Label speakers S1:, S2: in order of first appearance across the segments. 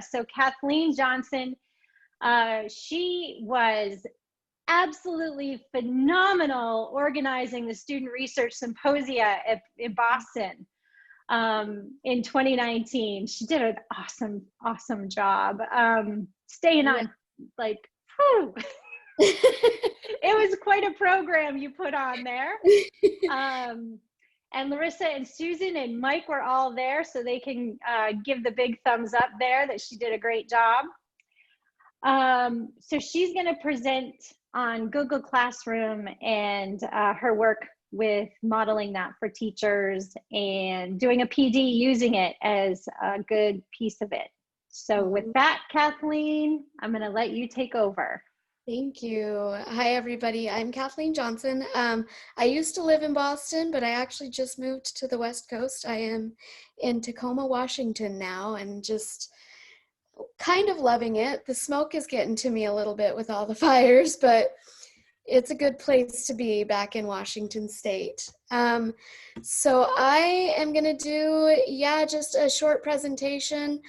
S1: So Kathleen Johnson, she was absolutely phenomenal organizing the Student Research Symposia in Boston in 2019. She did an awesome job. Staying on, like, whew. It was quite a program you put on there. And Larissa and Susan and Mike were all there, so they can give the big thumbs up there that she did a great job. So she's going to present on Google Classroom and her work with modeling that for teachers and doing a PD using it as a good piece of it. So with that, Kathleen, I'm going to let you take over.
S2: Thank you. Hi, everybody. I'm Kathleen Johnson. I used to live in Boston, but I actually just moved to the West Coast. I am in Tacoma, Washington now, and just kind of loving it. The smoke is getting to me a little bit with all the fires, but it's a good place to be back in Washington State. So I am going to do, just a short presentation.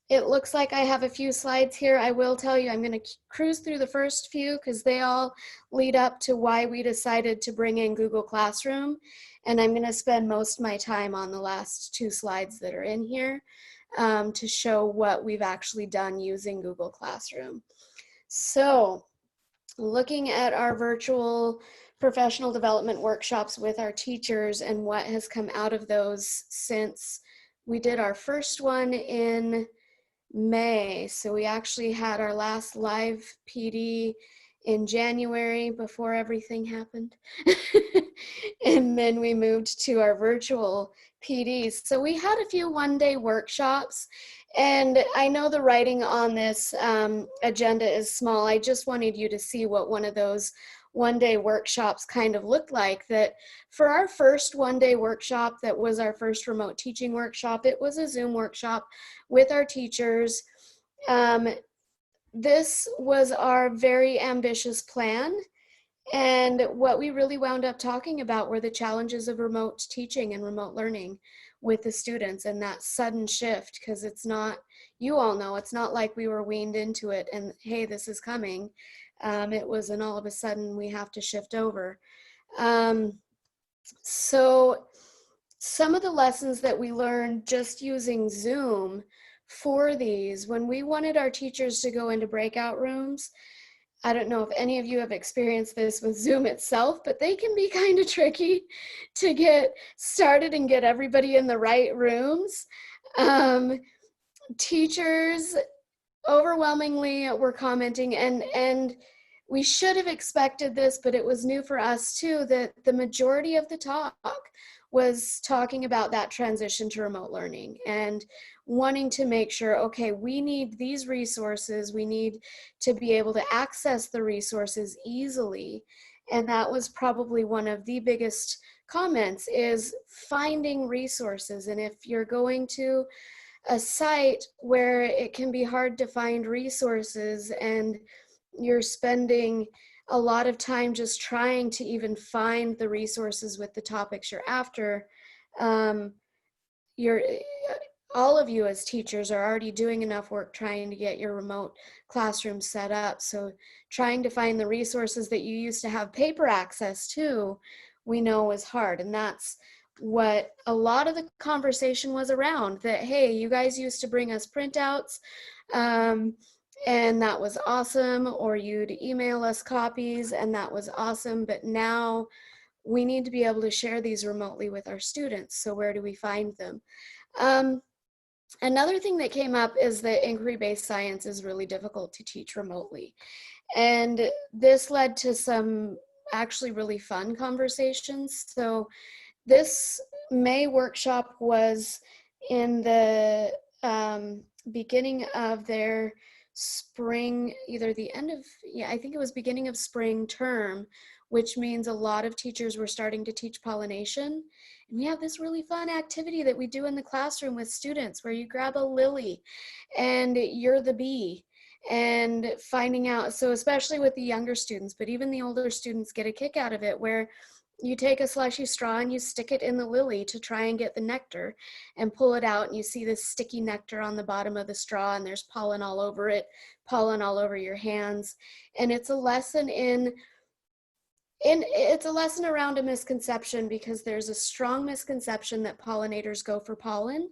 S2: It looks like I have a few slides here. I will tell you, I'm going to cruise through the first few because they all lead up to why we decided to bring in Google Classroom. And I'm going to spend most of my time on the last two slides that are in here to show what we've actually done using Google Classroom. So looking at our virtual professional development workshops with our teachers and what has come out of those since we did our first one in May. So we actually had our last live PD in January before everything happened. And then we moved to our virtual PDs. So we had a few one-day workshops, and I know the writing on this agenda is small. I just wanted you to see what one of those one-day workshops kind of looked like. That for our first one-day workshop, that was our first remote teaching workshop, it was a Zoom workshop with our teachers. This was our very ambitious plan, and what we really wound up talking about were the challenges of remote teaching and remote learning with the students, and that sudden shift, because it's not, you all know, it's not like we were weaned into it and hey, this is coming. It was an all of a sudden we have to shift over. So some of the lessons that we learned just using Zoom for these, when we wanted our teachers to go into breakout rooms, I don't know if any of you have experienced this with Zoom itself, but they can be kind of tricky to get started and get everybody in the right rooms. Teachers overwhelmingly were commenting, and we should have expected this, but it was new for us too, that the majority of the talk was talking about that transition to remote learning and wanting to make sure, okay, we need these resources, we need to be able to access the resources easily. And that was probably one of the biggest comments, is finding resources. And if you're going to a site where it can be hard to find resources and you're spending a lot of time just trying to even find the resources with the topics you're after, all of you as teachers are already doing enough work trying to get your remote classroom set up. So trying to find the resources that you used to have paper access to, we know was hard. And that's what a lot of the conversation was around, that, hey, you guys used to bring us printouts, and that was awesome, or you'd email us copies and that was awesome, but now we need to be able to share these remotely with our students. So where do we find them? Another thing that came up is that inquiry-based science is really difficult to teach remotely. And this led to some actually really fun conversations. So this May workshop was in the beginning of their spring, either the end of, I think it was beginning of spring term, which means a lot of teachers were starting to teach pollination. And we have this really fun activity that we do in the classroom with students where you grab a lily and you're the bee, and finding out, so especially with the younger students, but even the older students get a kick out of it, where you take a slushy straw and you stick it in the lily to try and get the nectar and pull it out, and you see this sticky nectar on the bottom of the straw, and there's pollen all over it, pollen all over your hands. And it's a lesson it's a lesson around a misconception, because there's a strong misconception that pollinators go for pollen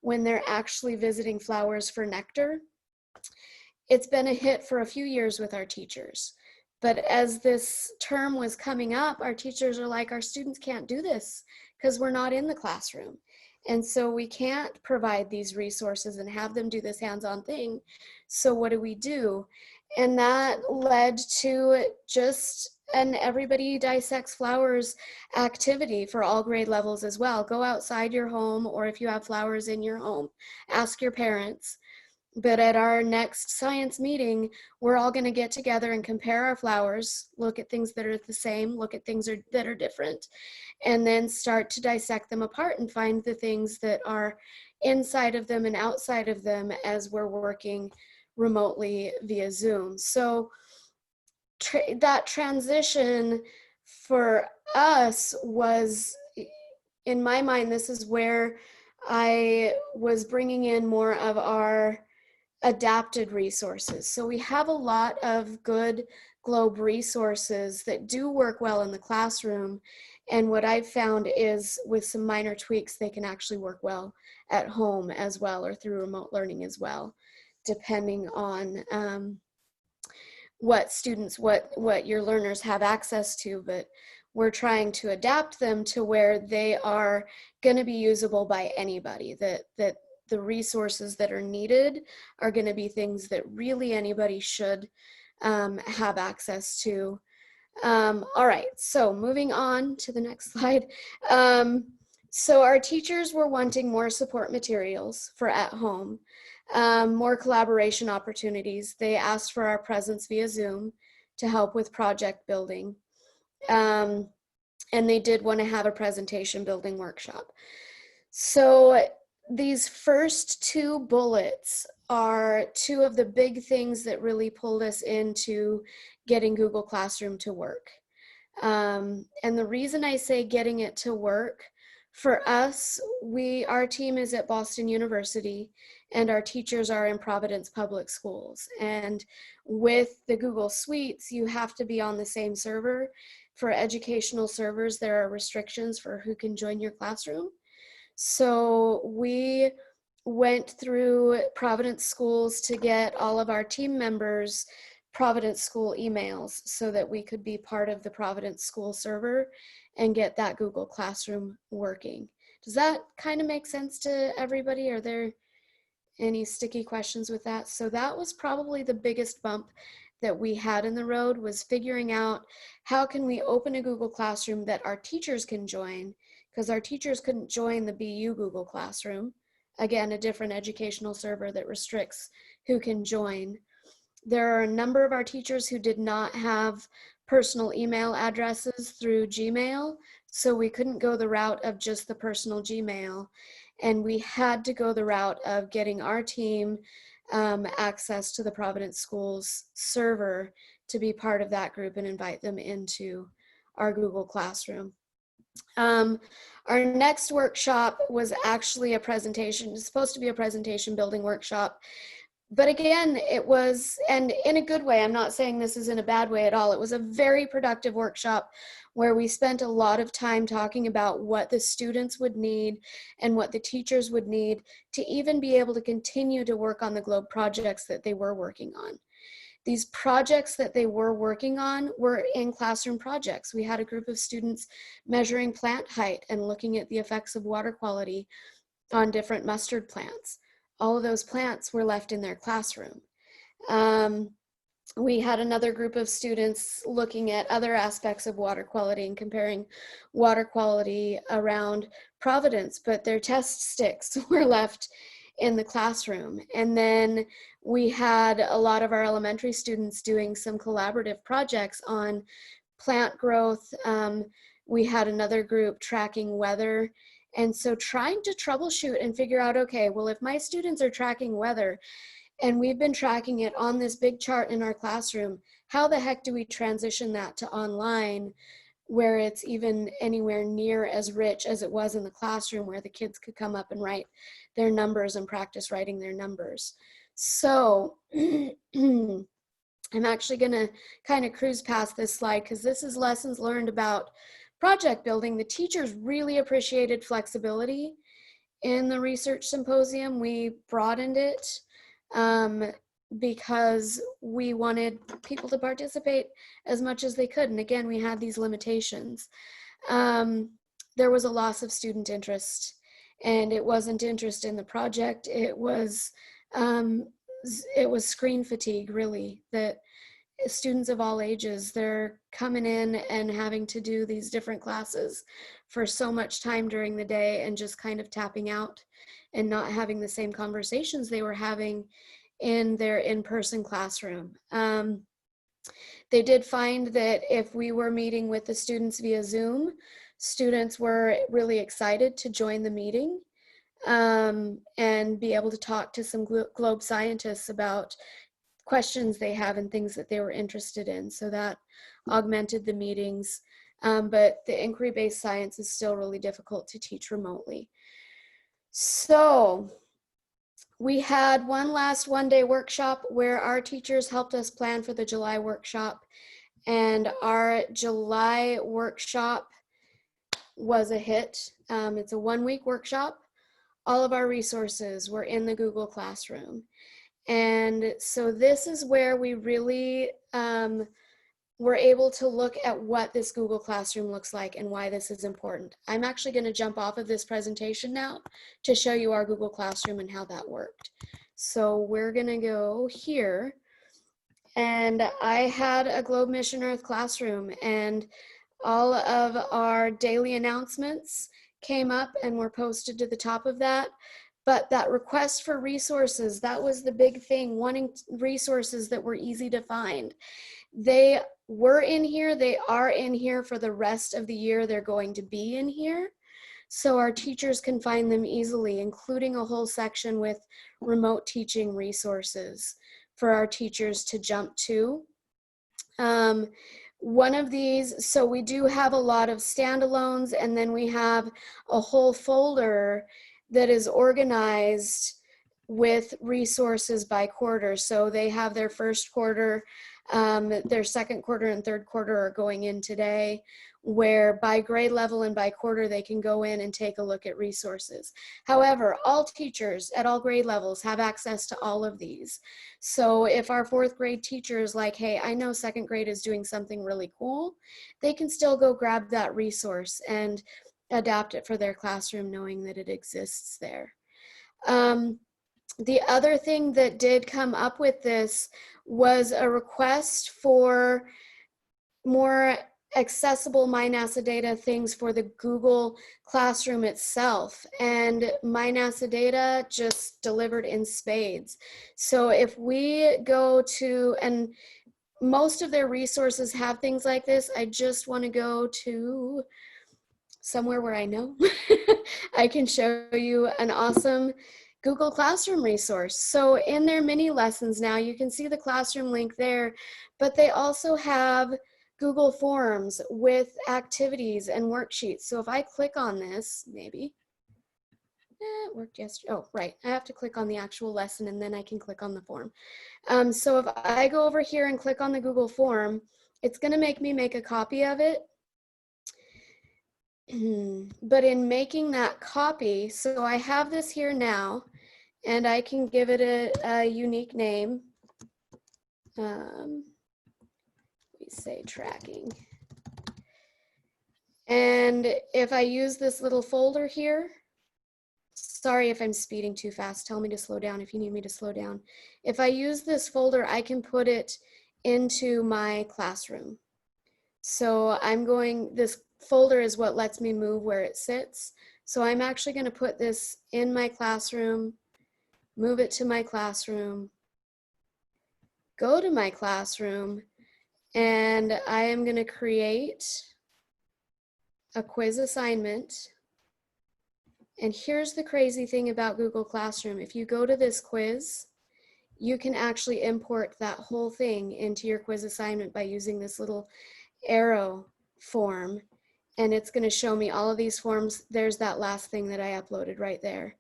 S2: when they're actually visiting flowers for nectar. It's been a hit for a few years with our teachers. But as this term was coming up, our teachers are like, our students can't do this because we're not in the classroom. And so we can't provide these resources and have them do this hands-on thing. So what do we do? And that led to just an Everybody Dissects Flowers activity for all grade levels as well. Go outside your home, or if you have flowers in your home, ask your parents. But at our next science meeting, we're all going to get together and compare our flowers, look at things that are the same, look at things that are different, and then start to dissect them apart and find the things that are inside of them and outside of them as we're working remotely via Zoom. So that transition for us was, in my mind, this is where I was bringing in more of our adapted resources. So we have a lot of good Globe resources that do work well in the classroom. And what I've found is, with some minor tweaks, they can actually work well at home as well, or through remote learning as well, depending on what your learners have access to. But we're trying to adapt them to where they are going to be usable by anybody, that the resources that are needed are going to be things that really anybody should have access to. All right, so moving on to the next slide. So our teachers were wanting more support materials for at home, more collaboration opportunities. They asked for our presence via Zoom to help with project building. And they did want to have a presentation building workshop. So these first two bullets are two of the big things that really pulled us into getting Google Classroom to work. And the reason I say getting it to work, for us, our team is at Boston University, and our teachers are in Providence Public Schools. And with the Google Suites, you have to be on the same server. For educational servers, there are restrictions for who can join your classroom. So we went through Providence Schools to get all of our team members Providence School emails so that we could be part of the Providence School server and get that Google Classroom working. Does that kind of make sense to everybody? Are there any sticky questions with that? So that was probably the biggest bump that we had in the road, was figuring out how can we open a Google Classroom that our teachers can join, because our teachers couldn't join the BU Google Classroom. Again, a different educational server that restricts who can join. There are a number of our teachers who did not have personal email addresses through Gmail, so we couldn't go the route of just the personal Gmail. And we had to go the route of getting our team access to the Providence Schools server to be part of that group and invite them into our Google Classroom. Our next workshop was actually a presentation. It's supposed to be a presentation building workshop. But again, it was, and in a good way, I'm not saying this is in a bad way at all. It was a very productive workshop where we spent a lot of time talking about what the students would need and what the teachers would need to even be able to continue to work on the Globe projects that they were working on. These projects that they were working on were in classroom projects. We had a group of students measuring plant height and looking at the effects of water quality on different mustard plants. All of those plants were left in their classroom. We had another group of students looking at other aspects of water quality and comparing water quality around Providence, but their test sticks were left in the classroom. And then we had a lot of our elementary students doing some collaborative projects on plant growth. We had another group tracking weather. And so trying to troubleshoot and figure out, okay, well, if my students are tracking weather and we've been tracking it on this big chart in our classroom, how the heck do we transition that to online where it's even anywhere near as rich as it was in the classroom, where the kids could come up and write their numbers and practice writing their numbers. So I'm actually going to kind of cruise past this slide because this is lessons learned about project building. The teachers really appreciated flexibility in the research symposium. We broadened it because we wanted people to participate as much as they could. And again, we had these limitations. There was a loss of student interest, and it wasn't interest in the project. It was screen fatigue, really, that students of all ages, they're coming in and having to do these different classes for so much time during the day and just kind of tapping out and not having the same conversations they were having in their in-person classroom. They did find that if we were meeting with the students via Zoom, students were really excited to join the meeting and be able to talk to some globe scientists about questions they have and things that they were interested in. So that augmented the meetings. But the inquiry-based science is still really difficult to teach remotely. So we had one last one-day workshop where our teachers helped us plan for the July workshop. And our July workshop was a hit. It's a one-week workshop. All of our resources were in the Google Classroom. And so this is where we really were able to look at what this Google Classroom looks like and why this is important. I'm actually going to jump off of this presentation now to show you our Google Classroom and how that worked. So we're going to go here. And I had a Globe Mission Earth classroom, and all of our daily announcements came up and were posted to the top of that. But that request for resources, that was the big thing, wanting resources that were easy to find. They were in here, they are in here for the rest of the year. They're going to be in here. So our teachers can find them easily, including a whole section with remote teaching resources for our teachers to jump to. One of these, so we do have a lot of standalones, and then we have a whole folder that is organized with resources by quarter. So they have their first quarter, their second quarter and third quarter are going in today, where by grade level and by quarter they can go in and take a look at resources. However, all teachers at all grade levels have access to all of these. So if our fourth grade teacher is like, hey, I know second grade is doing something really cool, they can still go grab that resource and adapt it for their classroom, knowing that it exists there. The other thing that did come up with this was a request for more accessible My NASA data things for the Google Classroom itself. And My NASA data just delivered in spades. So if we go to, and most of their resources have things like this, I just want to go to somewhere where I know I can show you an awesome Google Classroom resource. So in their mini lessons now, you can see the classroom link there, but they also have Google Forms with activities and worksheets. So if I click on this, maybe, it worked yesterday. Oh, right, I have to click on the actual lesson and then I can click on the form. So if I go over here and click on the Google form, it's gonna make me make a copy of it. But in making that copy, so I have this here now, and I can give it a unique name. We say tracking. And if I use this little folder here, sorry if I'm speeding too fast, tell me to slow down if you need me to slow down. If I use this folder, I can put it into my classroom. So I'm going, this folder is what lets me move where it sits. So I'm actually going to put this in my classroom, move it to my classroom, go to my classroom, and I am going to create a quiz assignment. And here's the crazy thing about Google Classroom. If you go to this quiz, you can actually import that whole thing into your quiz assignment by using this little arrow form, and it's going to show me all of these forms. There's that last thing that I uploaded right there.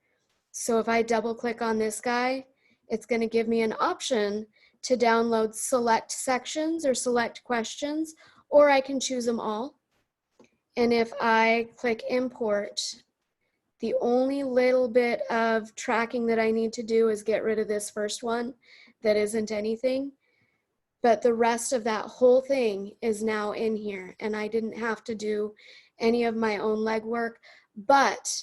S2: So if I double click on this guy, it's going to give me an option to download select sections or select questions, or I can choose them all. And if I click import, the only little bit of tracking that I need to do is get rid of this first one that isn't anything. But the rest of that whole thing is now in here, and I didn't have to do any of my own legwork, but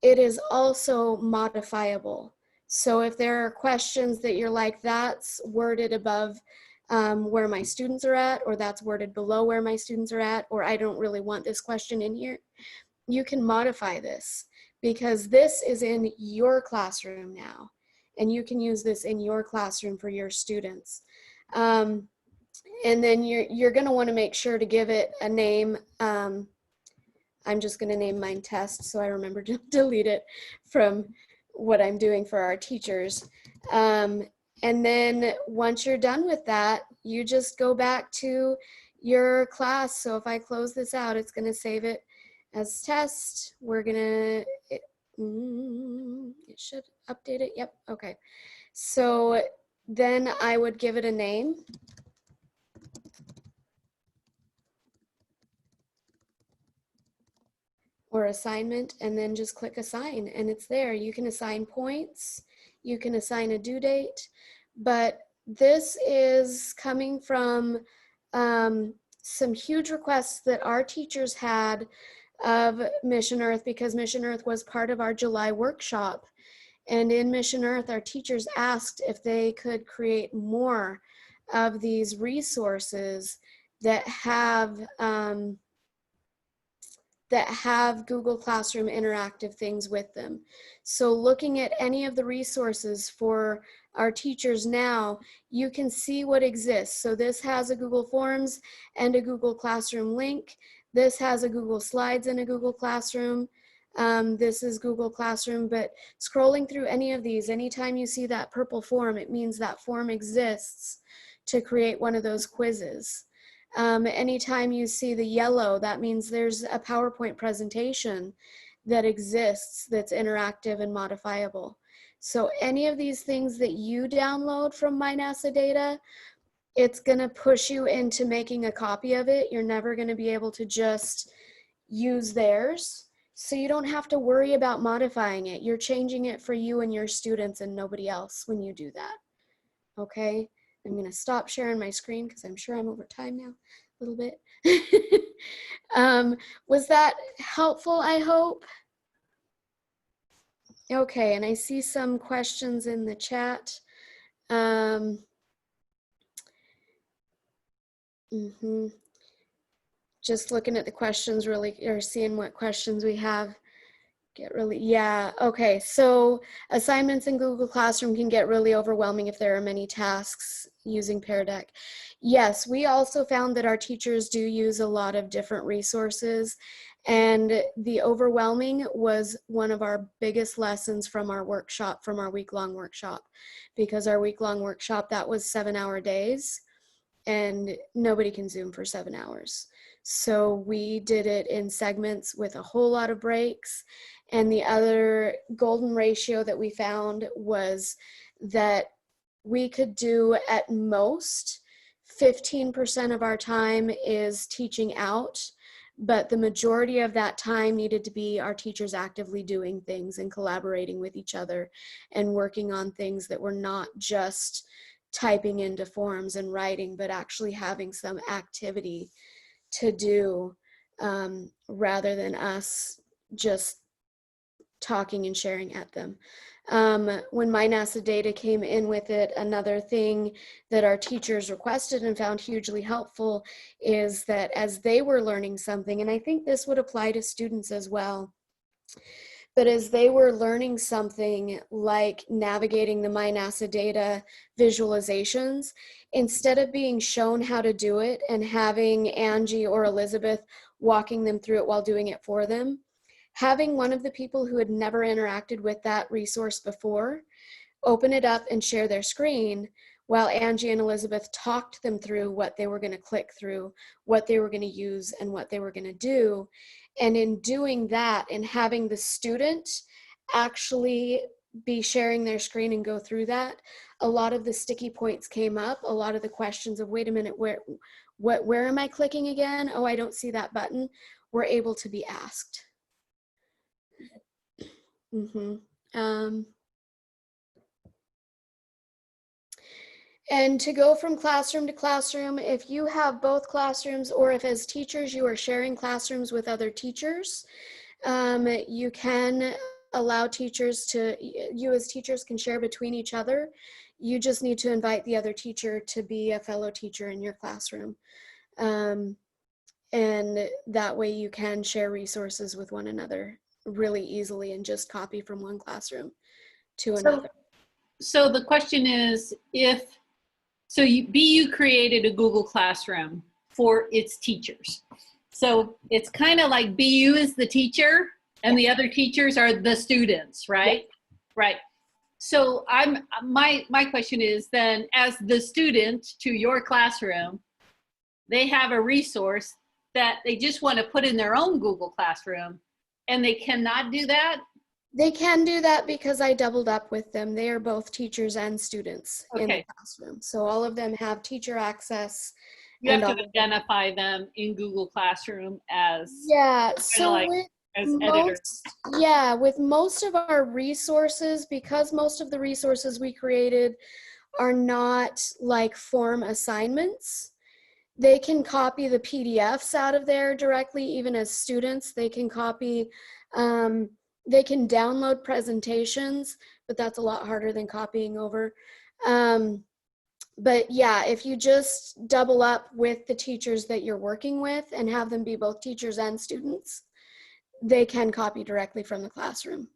S2: it is also modifiable. So if there are questions that you're like, that's worded above where my students are at, or that's worded below where my students are at, or I don't really want this question in here, you can modify this, because this is in your classroom now, and you can use this in your classroom for your students. And then you're going to want to make sure to give it a name. I'm just going to name mine test, so I remember to delete it from what I'm doing for our teachers. And then once you're done with that, you just go back to your class. So if I close this out, it's going to save it as test. We're going to, it should update it. Yep. Okay. So then I would give it a name. Or assignment, and then just click assign, and it's there. You can assign points, you can assign a due date, but this is coming from some huge requests that our teachers had of Mission Earth, because Mission Earth was part of our July workshop. And in Mission Earth, our teachers asked if they could create more of these resources that have Google Classroom interactive things with them. So looking at any of the resources for our teachers now, you can see what exists. So this has a Google Forms and a Google Classroom link. This has a Google Slides and a Google Classroom. This is Google Classroom, but scrolling through any of these, anytime you see that purple form, it means that form exists to create one of those quizzes. Anytime you see the yellow, that means there's a PowerPoint presentation that exists that's interactive and modifiable. So any of these things that you download from My NASA Data, it's going to push you into making a copy of it. You're never going to be able to just use theirs. So you don't have to worry about modifying it. You're changing it for you and your students and nobody else when you do that. Okay? I'm going to stop sharing my screen because I'm sure I'm over time now a little bit. Was that helpful, I hope? Okay, and I see some questions in the chat. Just looking at the questions really, or seeing what questions we have. Yeah, okay, so assignments in Google Classroom can get really overwhelming if there are many tasks using Pear Deck. Yes, we also found that our teachers do use a lot of different resources, and the overwhelming was one of our biggest lessons from our workshop, from our week-long workshop, because our week-long workshop, that was 7-hour days, and nobody can Zoom for 7 hours. So we did it in segments with a whole lot of breaks. And the other golden ratio that we found was that we could do at most 15% of our time is teaching out, but the majority of that time needed to be our teachers actively doing things and collaborating with each other and working on things that were not just typing into forms and writing, but actually having some activity to do rather than us just talking and sharing at them. When My NASA Data came in with it, another thing that our teachers requested and found hugely helpful is that as they were learning something, and I think this would apply to students as well, but as they were learning something like navigating the My NASA Data visualizations, instead of being shown how to do it and having Angie or Elizabeth walking them through it while doing it for them, having one of the people who had never interacted with that resource before open it up and share their screen while Angie and Elizabeth talked them through what they were going to click through, what they were going to use, and what they were going to do. And in doing that and having the student actually be sharing their screen and go through that, a lot of the sticky points came up, a lot of the questions of, wait a minute, where am I clicking again? Oh, I don't see that button, were able to be asked. And to go from classroom to classroom, if you have both classrooms, or if as teachers you are sharing classrooms with other teachers, you can allow teachers to, you as teachers can share between each other. You just need to invite the other teacher to be a fellow teacher in your classroom. And that way you can share resources with one another really easily and just copy from one classroom to another.
S3: So the question is, BU created a Google Classroom for its teachers. So it's kind of like BU is the teacher and the other teachers are the students, right? Yeah. Right. So my question is then, as the student to your classroom, they have a resource that they just want to put in their own Google Classroom, and they cannot do that?
S2: They can do that because I doubled up with them. They are both teachers and students in the classroom. So all of them have teacher access.
S3: You have to identify them in Google Classroom as,
S2: so like, as editors. Yeah, with most of our resources, because most of the resources we created are not like form assignments, they can copy the PDFs out of there directly. Even as students, they can copy, they can download presentations, but that's a lot harder than copying over. But yeah, if you just double up with the teachers that you're working with and have them be both teachers and students, they can copy directly from the classroom.